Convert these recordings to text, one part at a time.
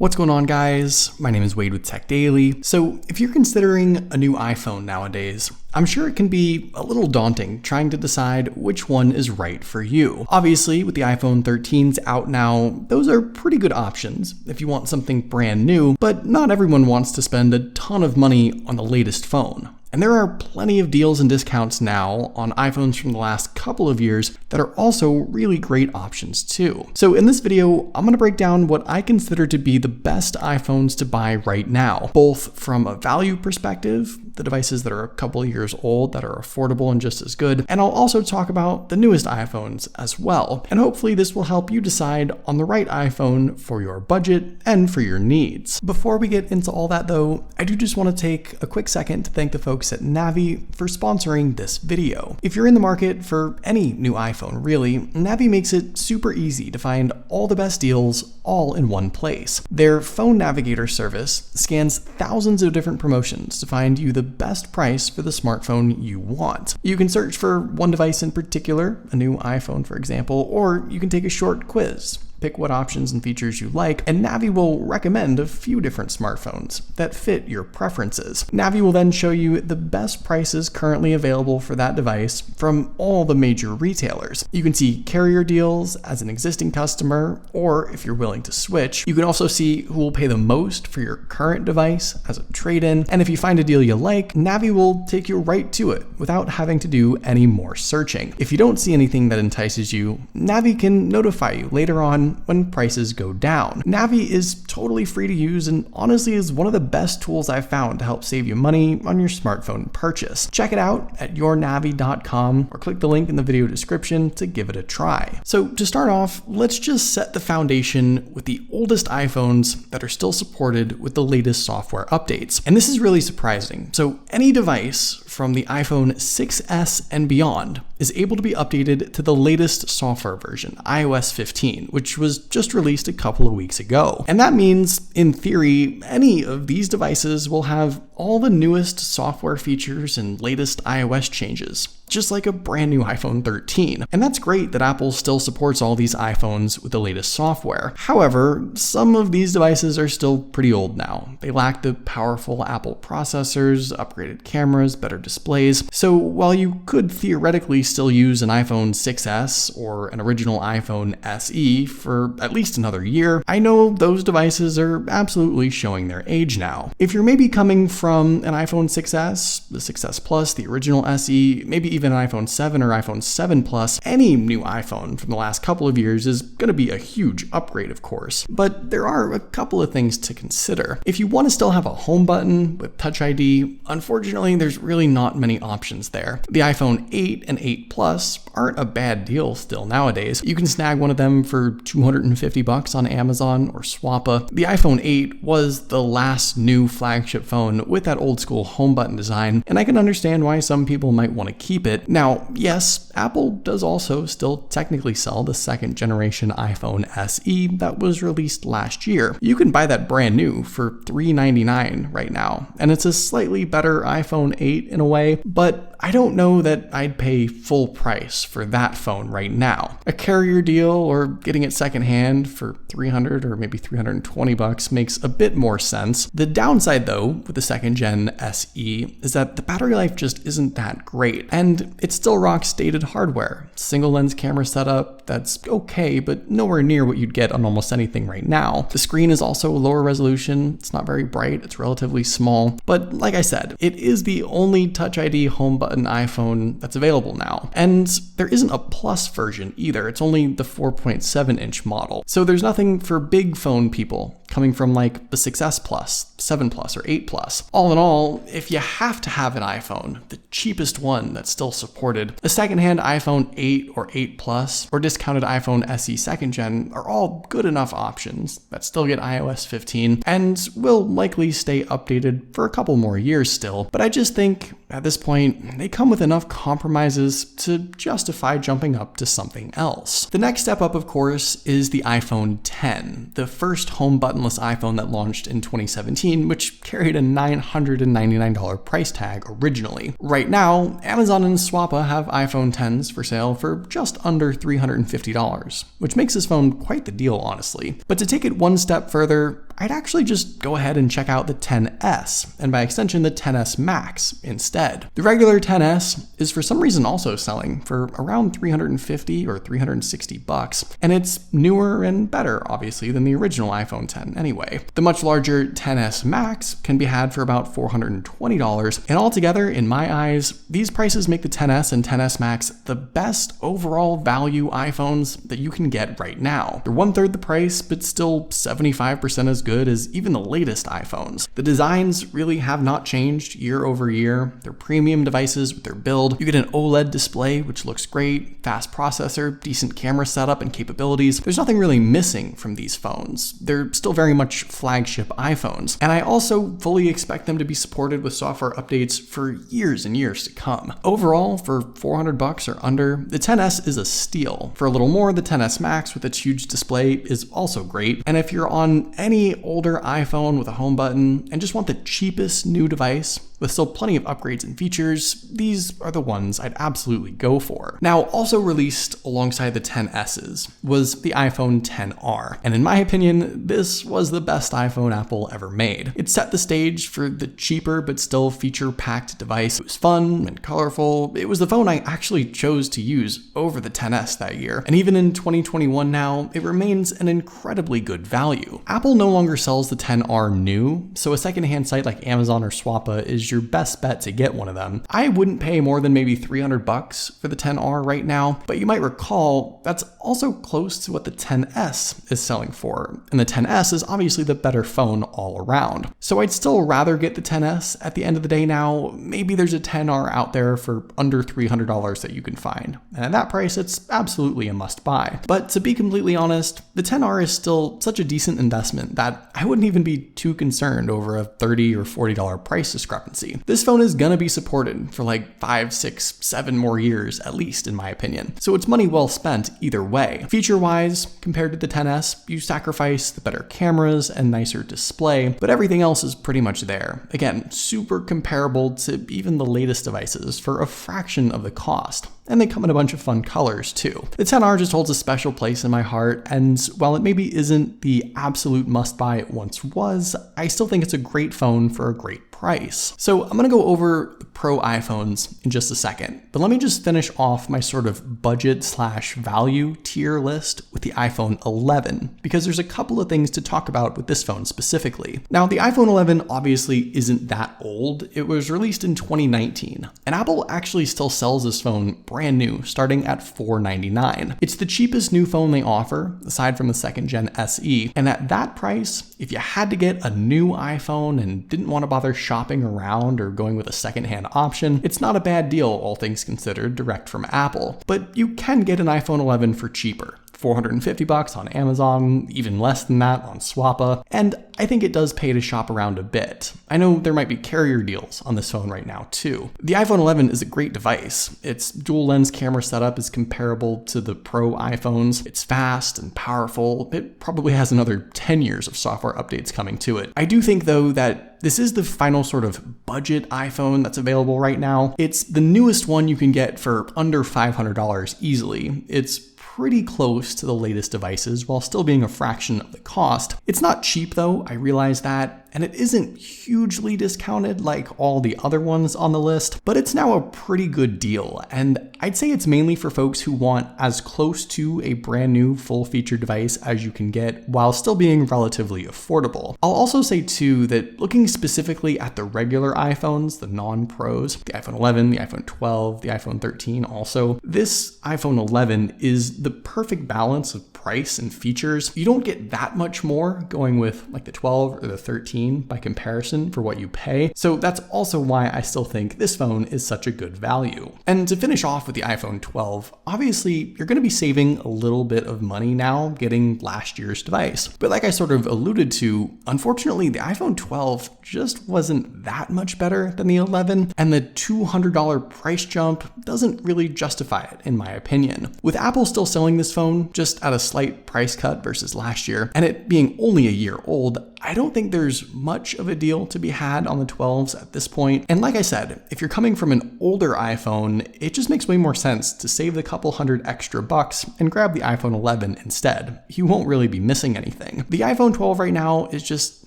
What's going on, guys? My name is Wade with TechDaily. So if you're considering a new iPhone nowadays, I'm sure it can be a little daunting trying to decide which one is right for you. Obviously, with the iPhone 13s out now, those are pretty good options if you want something brand new, but not everyone wants to spend a ton of money on the latest phone. And there are plenty of deals and discounts now on iPhones from the last couple of years that are also really great options too. So in this video, I'm going to break down what I consider to be the best iPhones to buy right now, both from a value perspective, the devices that are a couple of years old that are affordable and just as good, and I'll also talk about the newest iPhones as well. And hopefully this will help you decide on the right iPhone for your budget and for your needs. Before we get into all that though, I do just want to take a quick second to thank the folks at Navi for sponsoring this video. If you're in the market for any new iPhone, really, Navi makes it super easy to find all the best deals all in one place. Their phone navigator service scans thousands of different promotions to find you the best price for the smartphone you want. You can search for one device in particular, a new iPhone for example, or you can take a short quiz. Pick what options and features you like, and Navi will recommend a few different smartphones that fit your preferences. Navi will then show you the best prices currently available for that device from all the major retailers. You can see carrier deals as an existing customer, or if you're willing to switch. You can also see who will pay the most for your current device as a trade-in, and if you find a deal you like, Navi will take you right to it without having to do any more searching. If you don't see anything that entices you, Navi can notify you later on when prices go down. Navi is totally free to use and honestly is one of the best tools I've found to help save you money on your smartphone purchase. Check it out at yournavi.com or click the link in the video description to give it a try. So to start off, let's just set the foundation with the oldest iPhones that are still supported with the latest software updates. And this is really surprising. So any device from the iPhone 6S and beyond is able to be updated to the latest software version, iOS 15, which was just released a couple of weeks ago. And that means, in theory, any of these devices will have all the newest software features and latest iOS changes, just like a brand new iPhone 13. And that's great that Apple still supports all these iPhones with the latest software. However, some of these devices are still pretty old now. They lack the powerful Apple processors, upgraded cameras, better displays. So while you could theoretically still use an iPhone 6S or an original iPhone SE for at least another year, I know those devices are absolutely showing their age now. If you're maybe coming from an iPhone 6S, the 6S Plus, the original SE, maybe even an iPhone 7 or iPhone 7 Plus, any new iPhone from the last couple of years is going to be a huge upgrade, of course. But there are a couple of things to consider. If you want to still have a home button with Touch ID, unfortunately, there's really not many options there. The iPhone 8 and 8 Plus aren't a bad deal still nowadays. You can snag one of them for $250 on Amazon or Swappa. The iPhone 8 was the last new flagship phone with that old school home button design, and I can understand why some people might want to keep it. Now, yes, Apple does also still technically sell the second generation iPhone SE that was released last year. You can buy that brand new for $399 right now, and it's a slightly better iPhone 8 in a way, but I don't know that I'd pay full price for that phone right now. A carrier deal or getting it secondhand for $300 or maybe $320 makes a bit more sense. The downside though, with the second gen SE, is that the battery life just isn't that great, and it still rocks dated hardware. Single lens camera setup, that's okay, but nowhere near what you'd get on almost anything right now. The screen is also lower resolution, it's not very bright, it's relatively small, but like I said, it is the only Touch ID home button iPhone that's available now. And there isn't a Plus version either, it's only the 4.7-inch model. So there's nothing for big phone people coming from like the 6S Plus, 7 Plus, or 8 Plus. All in all, if you have to have an iPhone, the cheapest one that's still supported, a secondhand iPhone 8 or 8 Plus, or discounted iPhone SE 2nd Gen are all good enough options that still get iOS 15 and will likely stay updated for a couple more years still. But I just think at this point, they come with enough compromises to justify jumping up to something else. The next step up, of course, is the iPhone 10, the first home button buttonless iPhone that launched in 2017, which carried a $999 price tag originally. Right now, Amazon and Swappa have iPhone 10s for sale for just under $350, which makes this phone quite the deal, honestly. But to take it one step further, I'd actually just go ahead and check out the XS, and by extension the XS Max instead. The regular XS is for some reason also selling for around $350 or $360, and it's newer and better, obviously, than the original iPhone 10 anyway. The much larger XS Max can be had for about $420, and altogether, in my eyes, these prices make the XS and XS Max the best overall value iPhones that you can get right now. They're 1/3 the price, but still 75% as good as even the latest iPhones. The designs really have not changed year over year. They're premium devices with their build. You get an OLED display, which looks great, fast processor, decent camera setup and capabilities. There's nothing really missing from these phones. They're still very much flagship iPhones. And I also fully expect them to be supported with software updates for years and years to come. Overall, for $400 or under, the XS is a steal. For a little more, the XS Max with its huge display is also great. And if you're on any older iPhone with a home button and just want the cheapest new device with still plenty of upgrades and features, these are the ones I'd absolutely go for. Now, also released alongside the XS's was the iPhone XR, and in my opinion, this was the best iPhone Apple ever made. It set the stage for the cheaper but still feature-packed device. It was fun and colorful. It was the phone I actually chose to use over the XS that year, and even in 2021 now, it remains an incredibly good value. Apple no longer sells the XR new, so a secondhand site like Amazon or Swappa is your best bet to get one of them. I wouldn't pay more than maybe $300 for the XR right now, but you might recall that's also close to what the XS is selling for, and the XS is obviously the better phone all around. So I'd still rather get the XS at the end of the day now. Maybe there's a XR out there for under $300 that you can find, and at that price it's absolutely a must buy. But to be completely honest, the XR is still such a decent investment that I wouldn't even be too concerned over a $30 or $40 price discrepancy. This phone is gonna be supported for like 5, 6, 7 more years at least, in my opinion. So it's money well spent either way. Feature-wise, compared to the XS, you sacrifice the better cameras and nicer display, but everything else is pretty much there. Again, super comparable to even the latest devices for a fraction of the cost. And they come in a bunch of fun colors too. The XR just holds a special place in my heart, and while it maybe isn't the absolute must-buy it once was, I still think it's a great phone for a great price. So I'm gonna go over the Pro iPhones in just a second, but let me just finish off my sort of budget/value tier list with the iPhone 11, because there's a couple of things to talk about with this phone specifically. Now, the iPhone 11 obviously isn't that old. It was released in 2019, and Apple actually still sells this phone brand new, starting at $499. It's the cheapest new phone they offer, aside from the second gen SE, and at that price, if you had to get a new iPhone and didn't want to bother shopping around or going with a secondhand option, it's not a bad deal, all things considered, direct from Apple. But you can get an iPhone 11 for cheaper. $450 on Amazon, even less than that on Swappa, and I think it does pay to shop around a bit. I know there might be carrier deals on this phone right now too. The iPhone 11 is a great device. Its dual lens camera setup is comparable to the Pro iPhones. It's fast and powerful. It probably has another 10 years of software updates coming to it. I do think though that this is the final sort of budget iPhone that's available right now. It's the newest one you can get for under $500 easily. It's pretty close to the latest devices while still being a fraction of the cost. It's not cheap though, I realize that, and it isn't hugely discounted like all the other ones on the list, but it's now a pretty good deal, and I'd say it's mainly for folks who want as close to a brand new full-featured device as you can get while still being relatively affordable. I'll also say too that looking specifically at the regular iPhones, the non-Pros, the iPhone 11, the iPhone 12, the iPhone 13 also, this iPhone 11 is the perfect balance of price and features. You don't get that much more going with like the 12 or the 13 13 by comparison for what you pay. So that's also why I still think this phone is such a good value. And to finish off with the iPhone 12, obviously you're going to be saving a little bit of money now getting last year's device. But like I sort of alluded to, unfortunately the iPhone 12 just wasn't that much better than the 11, and the $200 price jump doesn't really justify it in my opinion. With Apple still selling this phone just at a slight price cut versus last year, and it being only a year old, I don't think there's much of a deal to be had on the 12s at this point. And like I said, if you're coming from an older iPhone, it just makes way more sense to save the couple hundred extra bucks and grab the iPhone 11 instead. You won't really be missing anything. The iPhone 12 right now is just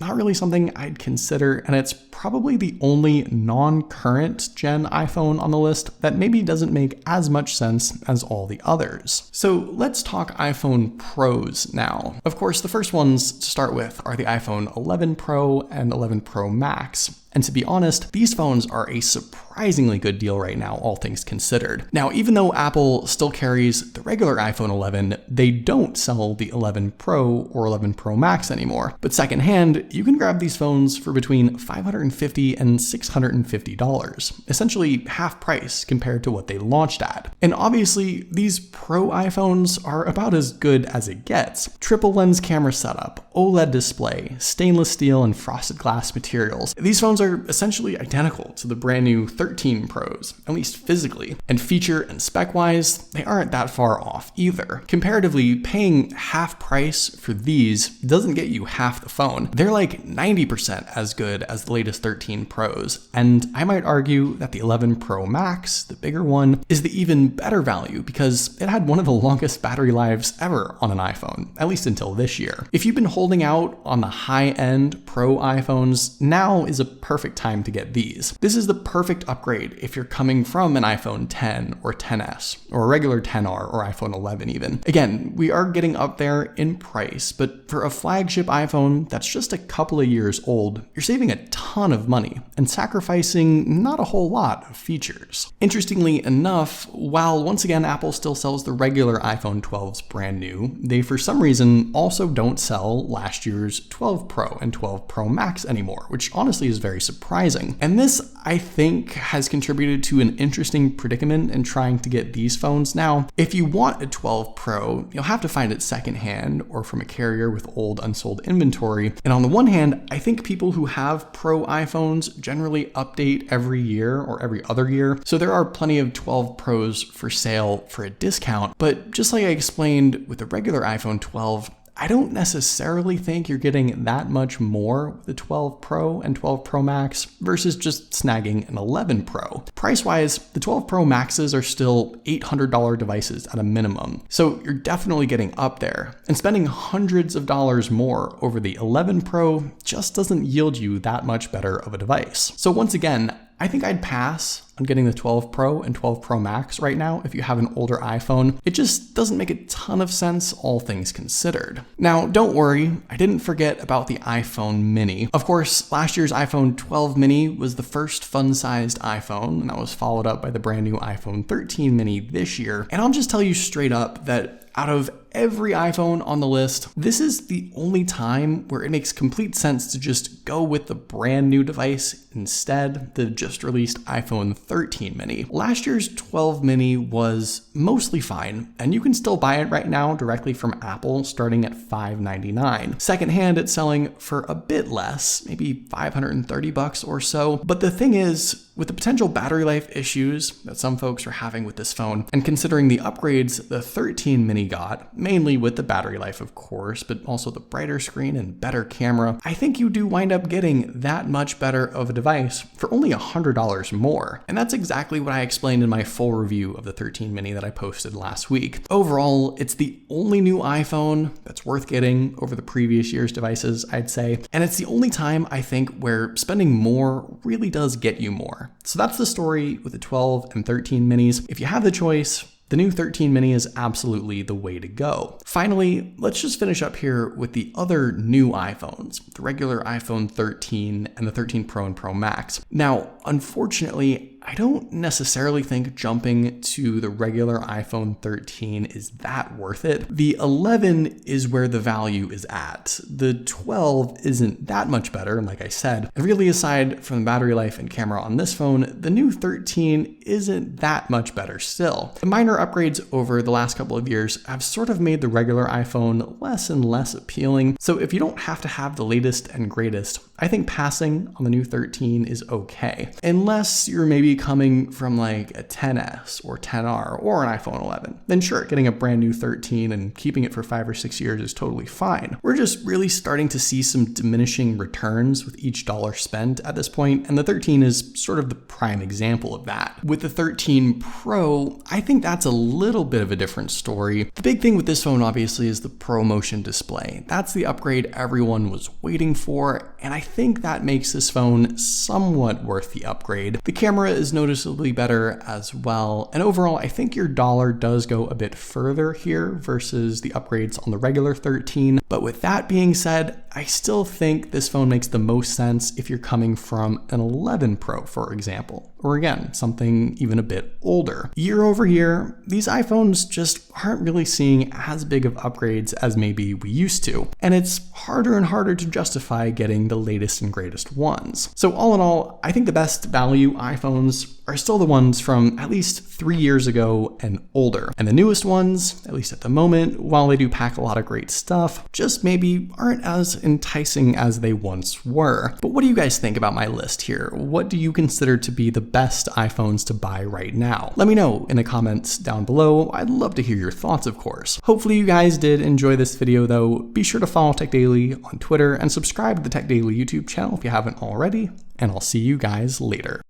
not really something I'd consider, and it's probably the only non-current gen iPhone on the list that maybe doesn't make as much sense as all the others. So let's talk iPhone Pros now. Of course, the first ones to start with are the iPhone 11 Pro and 11 Pro Max. And to be honest, these phones are a surprisingly good deal right now, all things considered. Now, even though Apple still carries the regular iPhone 11, they don't sell the 11 Pro or 11 Pro Max anymore. But secondhand, you can grab these phones for between $550 and $650, essentially half price compared to what they launched at. And obviously, these Pro iPhones are about as good as it gets. Triple lens camera setup, OLED display, stainless steel and frosted glass materials. These phones are essentially identical to the brand new 13 Pros, at least physically, and feature and spec-wise, they aren't that far off either. Comparatively, paying half price for these doesn't get you half the phone. They're like 90% as good as the latest 13 Pros, and I might argue that the 11 Pro Max, the bigger one, is the even better value because it had one of the longest battery lives ever on an iPhone, at least until this year. If you've been holding out on the high-end Pro iPhones, now is a perfect time to get these. This is the perfect upgrade if you're coming from an iPhone 10 or 10s or a regular 10R or iPhone 11 even. Again, we are getting up there in price, but for a flagship iPhone that's just a couple of years old, you're saving a ton of money and sacrificing not a whole lot of features. Interestingly enough, while once again Apple still sells the regular iPhone 12s brand new, they for some reason also don't sell last year's 12 Pro and 12 Pro Max anymore, which honestly is very surprising. And this, I think, has contributed to an interesting predicament in trying to get these phones now. If you want a 12 Pro, you'll have to find it secondhand or from a carrier with old unsold inventory. And on the one hand, I think people who have Pro iPhones generally update every year or every other year. So there are plenty of 12 Pros for sale for a discount. But just like I explained with the regular iPhone 12, I don't necessarily think you're getting that much more with the 12 Pro and 12 Pro Max versus just snagging an 11 Pro. Price-wise, the 12 Pro Maxes are still $800 devices at a minimum, so you're definitely getting up there. And spending hundreds of dollars more over the 11 Pro just doesn't yield you that much better of a device. So once again, I think I'd pass on getting the 12 Pro and 12 Pro Max right now if you have an older iPhone. It just doesn't make a ton of sense, all things considered. Now, don't worry, I didn't forget about the iPhone mini. Of course, last year's iPhone 12 mini was the first fun-sized iPhone, and that was followed up by the brand new iPhone 13 mini this year. And I'll just tell you straight up that out of every iPhone on the list, this is the only time where it makes complete sense to just go with the brand new device instead, the just released iPhone 13 mini. Last year's 12 mini was mostly fine, and you can still buy it right now directly from Apple starting at $599. Secondhand, it's selling for a bit less, maybe $530 or so. But the thing is, with the potential battery life issues that some folks are having with this phone, and considering the upgrades the 13 mini got, mainly with the battery life of course, but also the brighter screen and better camera, I think you do wind up getting that much better of a device for only $100 more. And that's exactly what I explained in my full review of the 13 mini that I posted last week. Overall, it's the only new iPhone that's worth getting over the previous year's devices, I'd say. And it's the only time I think where spending more really does get you more. So that's the story with the 12 and 13 minis. If you have the choice, the new 13 mini is absolutely the way to go. Finally, let's just finish up here with the other new iPhones, the regular iPhone 13 and the 13 Pro and Pro Max. Now, unfortunately, I don't necessarily think jumping to the regular iPhone 13 is that worth it. The 11 is where the value is at. The 12 isn't that much better, like I said. And really, aside from the battery life and camera on this phone, the new 13 isn't that much better still. The minor upgrades over the last couple of years have sort of made the regular iPhone less and less appealing. So if you don't have to have the latest and greatest, I think passing on the new 13 is okay. Unless you're maybe coming from like a 10S or 10R or an iPhone 11. Then sure, getting a brand new 13 and keeping it for 5 or 6 years is totally fine. We're just really starting to see some diminishing returns with each dollar spent at this point, and the 13 is sort of the prime example of that. With the 13 Pro, I think that's a little bit of a different story. The big thing with this phone obviously is the ProMotion display. That's the upgrade everyone was waiting for, and I think that makes this phone somewhat worth the upgrade. The camera is noticeably better as well, and overall I think your dollar does go a bit further here versus the upgrades on the regular 13. But with that being said, I still think this phone makes the most sense if you're coming from an 11 Pro, for example, or again, something even a bit older. Year over year, these iPhones just aren't really seeing as big of upgrades as maybe we used to, and it's harder and harder to justify getting the latest and greatest ones. So all in all, I think the best value iPhones are still the ones from at least 3 years ago and older. And the newest ones, at least at the moment, while they do pack a lot of great stuff, just maybe aren't as enticing as they once were. But what do you guys think about my list here? What do you consider to be the best iPhones to buy right now? Let me know in the comments down below. I'd love to hear your thoughts, of course. Hopefully you guys did enjoy this video though. Be sure to follow TechDaily on Twitter and subscribe to the TechDaily YouTube channel if you haven't already, and I'll see you guys later.